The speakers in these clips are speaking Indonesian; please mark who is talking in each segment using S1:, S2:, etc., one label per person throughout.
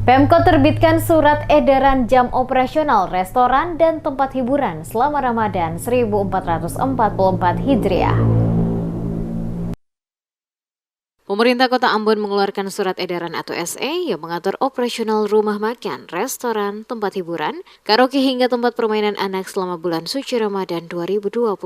S1: Pemkot terbitkan surat edaran jam operasional restoran dan tempat hiburan selama Ramadan 1444 Hijriah. Pemerintah Kota Ambon mengeluarkan surat edaran atau SE yang mengatur operasional rumah makan, restoran, tempat hiburan, karaoke hingga tempat permainan anak selama bulan suci Ramadan 2023.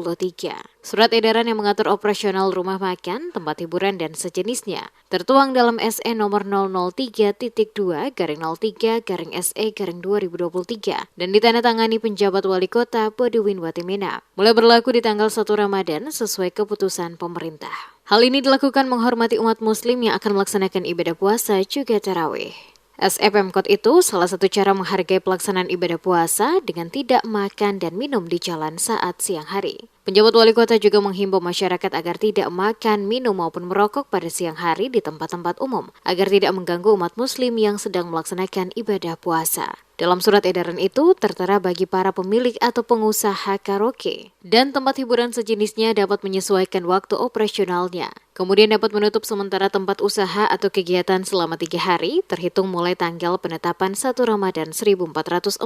S1: Surat edaran yang mengatur operasional rumah makan, tempat hiburan dan sejenisnya tertuang dalam SE nomor 003.2-03-SE-2023 dan ditandatangani penjabat wali kota Bodewin Watimena. Mulai berlaku di tanggal 1 Ramadan sesuai keputusan pemerintah. Hal ini dilakukan menghormati umat muslim yang akan melaksanakan ibadah puasa juga tarawih. SE Pemkot itu salah satu cara menghargai pelaksanaan ibadah puasa dengan tidak makan dan minum di jalan saat siang hari. Penjabat wali kota juga menghimbau masyarakat agar tidak makan, minum maupun merokok pada siang hari di tempat-tempat umum agar tidak mengganggu umat muslim yang sedang melaksanakan ibadah puasa. Dalam surat edaran itu tertera bagi para pemilik atau pengusaha karaoke dan tempat hiburan sejenisnya dapat menyesuaikan waktu operasionalnya. Kemudian dapat menutup sementara tempat usaha atau kegiatan selama 3 hari terhitung mulai tanggal penetapan 1 Ramadan 1444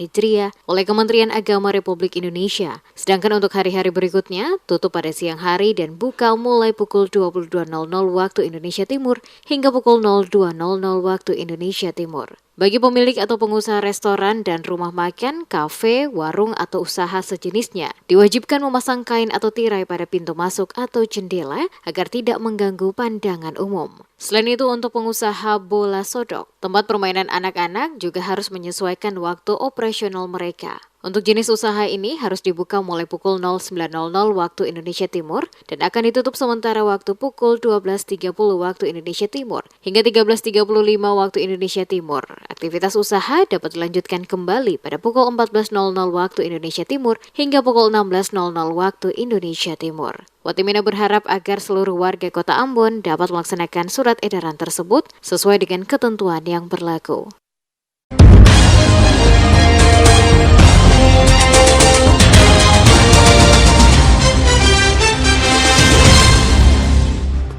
S1: Hijriah oleh Kementerian Agama Republik Indonesia. Sedangkan untuk hari-hari berikutnya tutup pada siang hari dan buka mulai pukul 22.00 waktu Indonesia Timur hingga pukul 02.00 waktu Indonesia Timur. Bagi pemilik atau pengusaha restoran dan rumah makan, kafe, warung atau usaha sejenisnya, diwajibkan memasang kain atau tirai pada pintu masuk atau jendela agar tidak mengganggu pandangan umum. Selain itu, untuk pengusaha bola sodok, tempat permainan anak-anak juga harus menyesuaikan waktu operasional mereka. Untuk jenis usaha ini harus dibuka mulai pukul 09.00 waktu Indonesia Timur dan akan ditutup sementara waktu pukul 12.30 waktu Indonesia Timur hingga 13.35 waktu Indonesia Timur. Aktivitas usaha dapat dilanjutkan kembali pada pukul 14.00 waktu Indonesia Timur hingga pukul 16.00 waktu Indonesia Timur. Watimena berharap agar seluruh warga Kota Ambon dapat melaksanakan surat edaran tersebut sesuai dengan ketentuan yang berlaku.